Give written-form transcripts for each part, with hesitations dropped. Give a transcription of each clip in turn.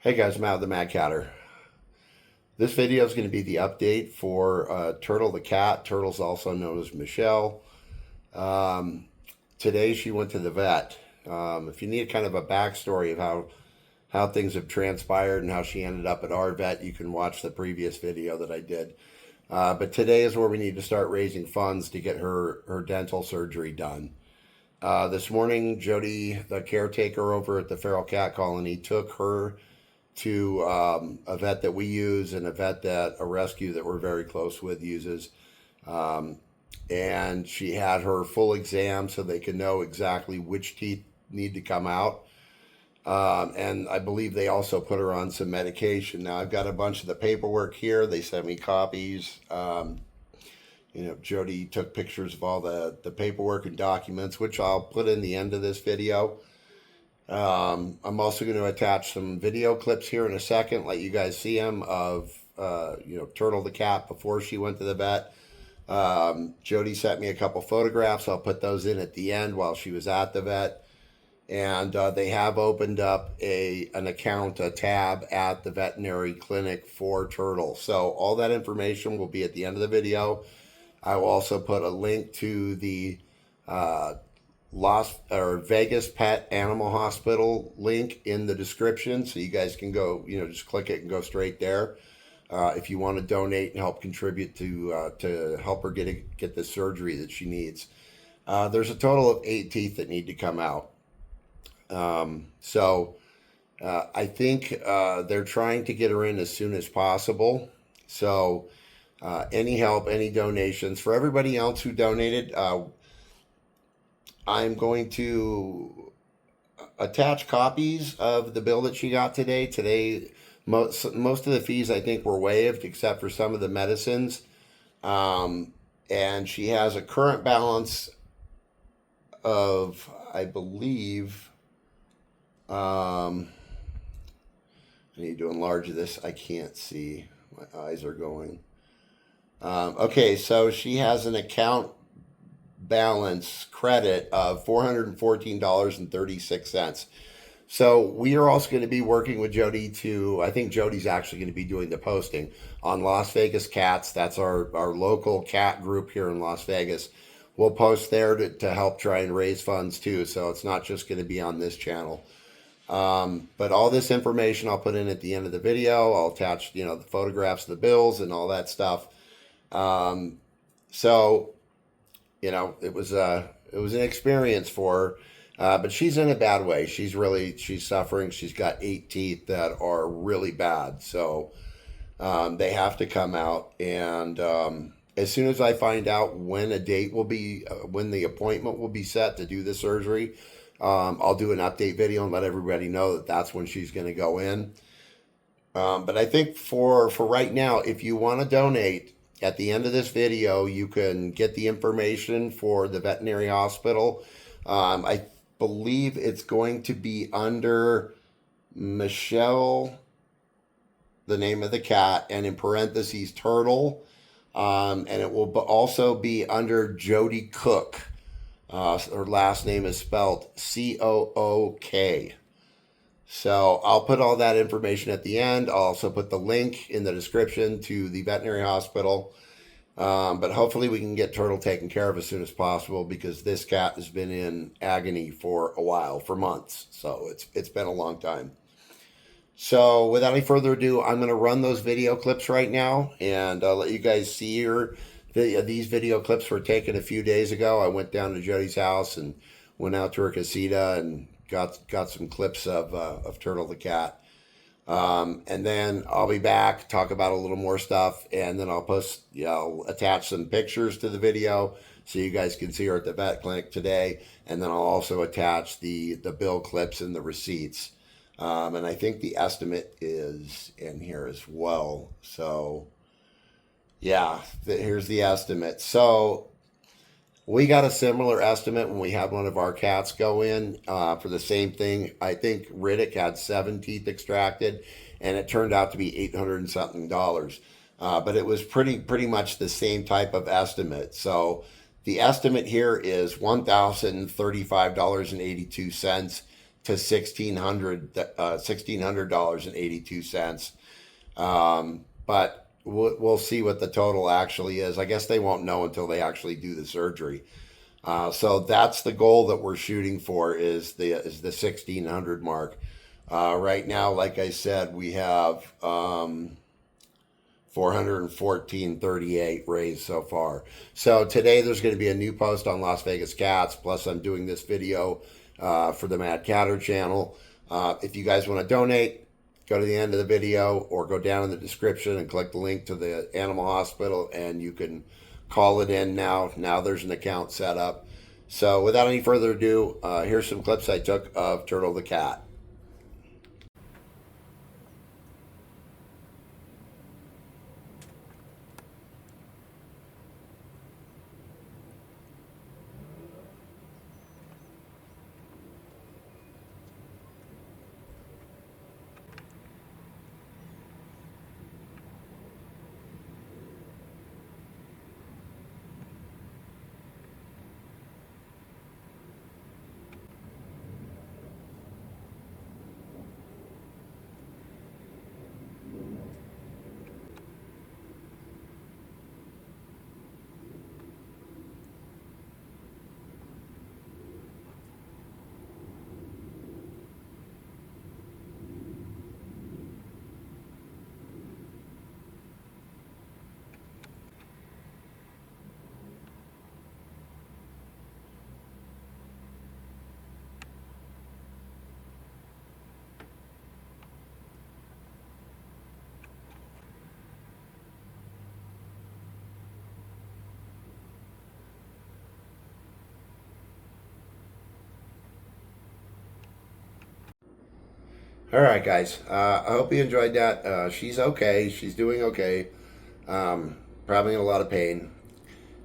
Hey guys, I'm out of the Mad Catter. This video is going to be the update for Turtle the cat. Turtle's also known as Michelle. Um, Today she went to the vet. If you need kind of a backstory of how things have transpired and how she ended up at our vet, you can watch the previous video that I did. But today is where we need to start raising funds to get her dental surgery done. This morning, Jody, the caretaker over at the Feral Cat Colony, took her to a vet that we use and a vet that a rescue that we're very close with uses. Um, and she had her full exam so they can know exactly which teeth need to come out. And I believe they also put her on some medication. Now I've got a bunch of the paperwork here. They sent me copies. Jody took pictures of all the paperwork and documents, which I'll put in the end of this video. I'm also going to attach some video clips here in a second, let you guys see them of, Turtle the cat before she went to the vet. Jody sent me a couple photographs. I'll put those in at the end while she was at the vet. And they have opened up an account, a tab at the veterinary clinic for Turtle. So all that information will be at the end of the video. I will also put a link to the VegasPet Animal Hospital link in the description, so you guys can go, just click it and go straight there. If you want to donate and help contribute to help her get the surgery that she needs. There's a total of 8 teeth that need to come out. I think they're trying to get her in as soon as possible. So any help, any donations for everybody else who donated. I'm going to attach copies of the bill that she got today. Today, most of the fees I think were waived except for some of the medicines. And she has a current balance of, I believe, I need to enlarge this. I can't see. My eyes are going. Okay, so she has an account balance credit of $414.36. So we are also going to be working with Jody I think Jody's actually going to be doing the posting on Las Vegas Cats. That's our local cat group here in Las Vegas. We'll post there to help try and raise funds too. So it's not just going to be on this channel. But all this information I'll put in at the end of the video. I'll attach, the photographs of the bills and all that stuff. It was an experience for her, but she's in a bad way. She's suffering. She's got 8 teeth that are really bad. So, they have to come out. And, as soon as I find out when when the appointment will be set to do the surgery, I'll do an update video and let everybody know that that's when she's going to go in. But I think for right now, if you want to donate, at the end of this video, you can get the information for the veterinary hospital. I believe it's going to be under Michelle, the name of the cat, and in parentheses, Turtle. And it will also be under Jody Cook. Her last name is spelled C-O-O-K. So I'll put all that information at the end. I'll also put the link in the description to the veterinary hospital. But hopefully we can get Turtle taken care of as soon as possible, because this cat has been in agony for a while, for months. So it's been a long time. So without any further ado, I'm going to run those video clips right now and I'll let you guys see her. These video clips were taken a few days ago. I went down to Jody's house and went out to her casita and got some clips of Turtle the cat. And then I'll be back, talk about a little more stuff, and then I'll attach some pictures to the video so you guys can see her at the vet clinic today. And then I'll also attach the bill clips and the receipts. And I think the estimate is in here as well. So yeah, here's the estimate. So we got a similar estimate when we had one of our cats go in for the same thing. I think Riddick had 7 teeth extracted, and it turned out to be $800 and something. But it was pretty much the same type of estimate. So The estimate here is $1,035.82 to $1,600.82. But we'll see what the total actually is. I guess they won't know until they actually do the surgery. So that's the goal that we're shooting for, is the 1,600 mark. Right now, like I said, we have 414.38 raised so far. So today there's going to be a new post on Las Vegas Cats. Plus, I'm doing this video for the Mad Catter channel. If you guys want to donate, go to the end of the video or go down in the description and click the link to the animal hospital, and you can call it in now. Now there's an account set up. So without any further ado, here's some clips I took of Turtle the cat. All right, guys. I hope you enjoyed that. She's okay. She's doing okay. Probably in a lot of pain.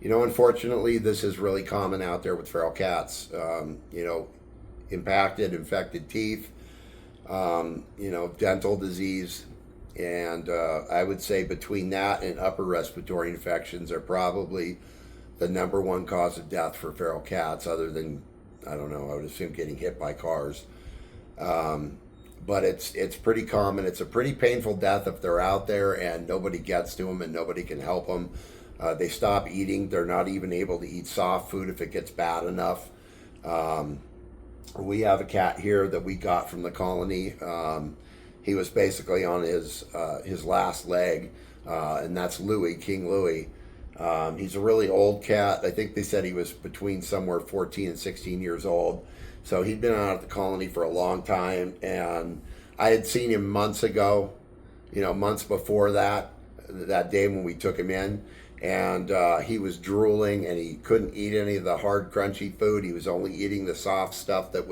Unfortunately, this is really common out there with feral cats. Impacted, infected teeth, dental disease. And I would say between that and upper respiratory infections are probably the number one cause of death for feral cats, other than, I don't know, I would assume getting hit by cars. But it's pretty common. It's a pretty painful death if they're out there and nobody gets to them and nobody can help them. They stop eating. They're not even able to eat soft food if it gets bad enough. We have a cat here that we got from the colony. He was basically on his last leg, and that's Louis, King Louis. He's a really old cat. I think they said he was between somewhere 14 and 16 years old. So he'd been out at the colony for a long time, and I had seen him months ago, months before that day when we took him in, and he was drooling, and he couldn't eat any of the hard, crunchy food. He was only eating the soft stuff that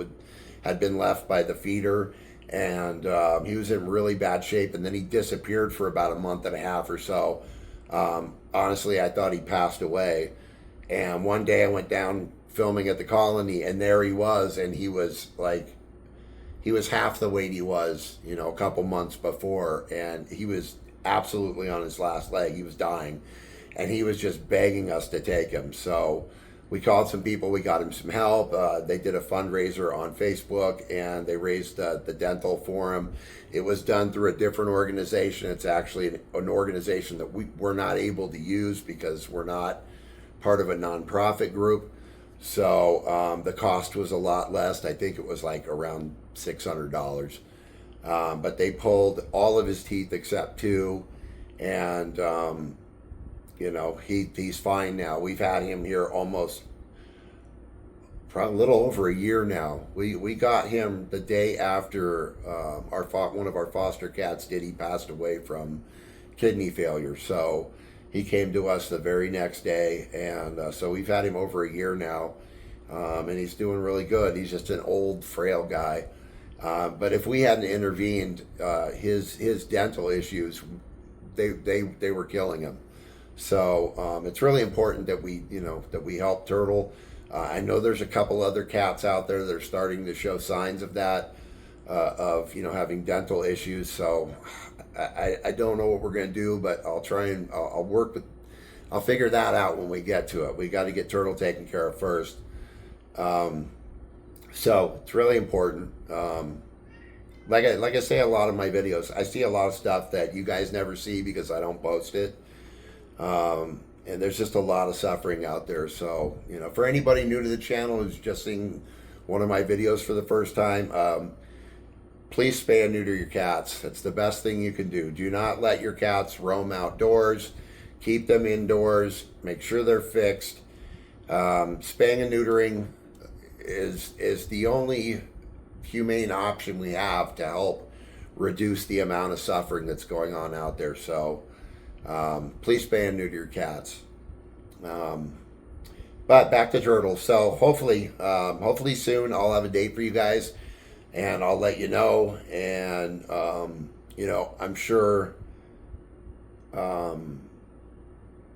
had been left by the feeder, and he was in really bad shape, and then he disappeared for about a month and a half or so. Honestly, I thought he passed away, and one day I went down filming at the colony, and there he was, and he was half the weight he was, a couple months before, and he was absolutely on his last leg. He was dying, and he was just begging us to take him. So we called some people, we got him some help. They did a fundraiser on Facebook, and they raised the dental for him. It was done through a different organization. It's actually an organization that we're not able to use because we're not part of a nonprofit group. So the cost was a lot less. I think it was like around $600. But they pulled all of his teeth except two, and he's fine now. We've had him here almost probably a little over a year now. We got him the day after one of our foster cats he passed away from kidney failure. So he came to us the very next day, and so we've had him over a year now, and he's doing really good. He's just an old, frail guy. But if we hadn't intervened, his dental issues, they were killing him. So it's really important that we help Turtle. I know there's a couple other cats out there that are starting to show signs of that, of having dental issues. So I don't know what we're going to do, but I'll try and I'll work with I'll figure that out when we get to it. We got to get Turtle taken care of first. Um, so it's really important. Like I say, a lot of my videos, I see a lot of stuff that you guys never see because I don't post it. And there's just a lot of suffering out there. So, you know, for anybody new to the channel who's just seeing one of my videos for the first time, please spay and neuter your cats. It's the best thing you can do. Do not let your cats roam outdoors. Keep them indoors. Make sure they're fixed. Spaying and neutering is the only humane option we have to help reduce the amount of suffering that's going on out there. So please spay and neuter your cats. But back to turtles. So hopefully soon I'll have a date for you guys, and I'll let you know. And you know, I'm sure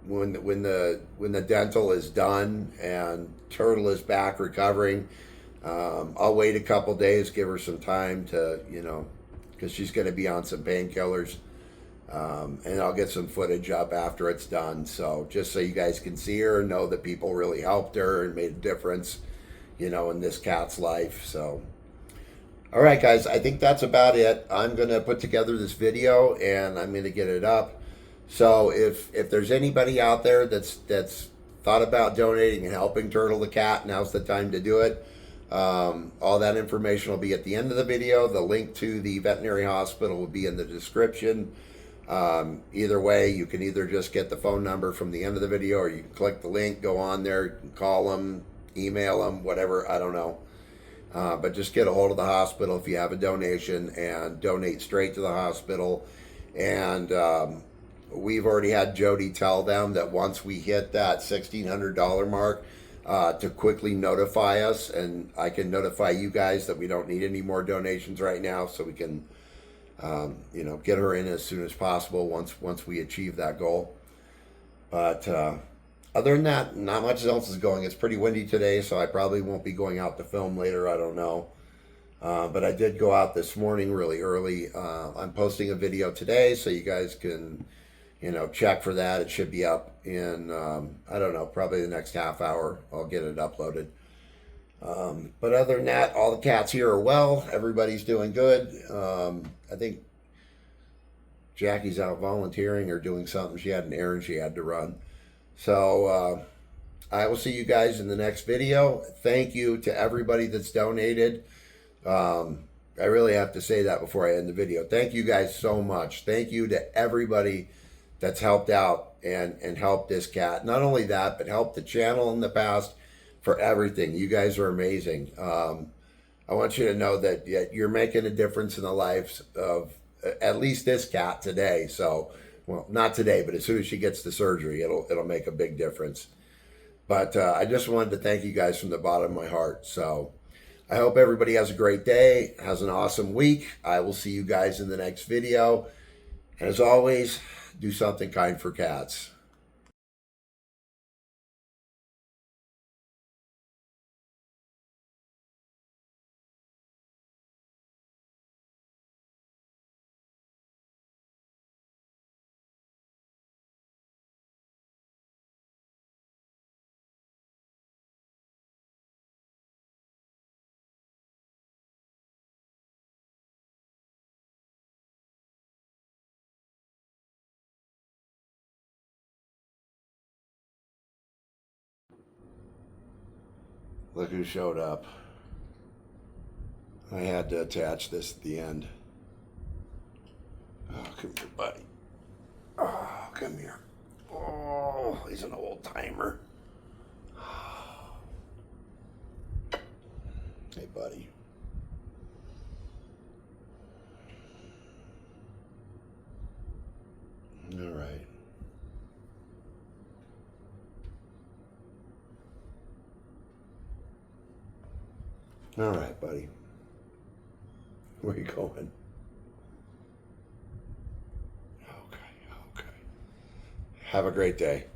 when the dental is done and Turtle is back recovering, I'll wait a couple days, give her some time to, you know, because she's going to be on some painkillers. And I'll get some footage up after it's done. So just so you guys can see her and know that people really helped her and made a difference, you know, in this cat's life. So, all right, guys, I think that's about it. I'm going to put together this video and I'm going to get it up. So if there's anybody out there that's thought about donating and helping Turtle the cat, now's the time to do it. All that information will be at the end of the video. The link to the veterinary hospital will be in the description. Either way, you can either just get the phone number from the end of the video, or you can click the link, go on there, you can call them, email them, whatever, I don't know. But just get a hold of the hospital if you have a donation and donate straight to the hospital. And we've already had Jody tell them that once we hit that $1,600 mark, to quickly notify us, and I can notify you guys that we don't need any more donations right now, so we can you know, get her in as soon as possible once we achieve that goal. But other than that, not much else is going. It's pretty windy today, so I probably won't be going out to film later. I don't know. But I did go out this morning really early. I'm posting a video today, so you guys can, you know, check for that. It should be up in, I don't know, probably the next half hour. I'll get it uploaded. But other than that, all the cats here are well. Everybody's doing good. I think Jackie's out volunteering or doing something. She had an errand she had to run. So I will see you guys in the next video. Thank you to everybody that's donated. I really have to say that before I end the video. Thank you guys so much. Thank you to everybody that's helped out and helped this cat. Not only that, but helped the channel in the past, for everything. You guys are amazing. I want you to know that you're making a difference in the lives of at least this cat today. So, well, not today, but as soon as she gets the surgery, it'll make a big difference. But I just wanted to thank you guys from the bottom of my heart. So I hope everybody has a great day, has an awesome week. I will see you guys in the next video. And as always, do something kind for cats. Look who showed up. I had to attach this at the end. Oh, come here, buddy. Oh, come here. Oh, he's an old timer. Hey, buddy. All right. All right, buddy. Where are you going? Okay, okay. Have a great day.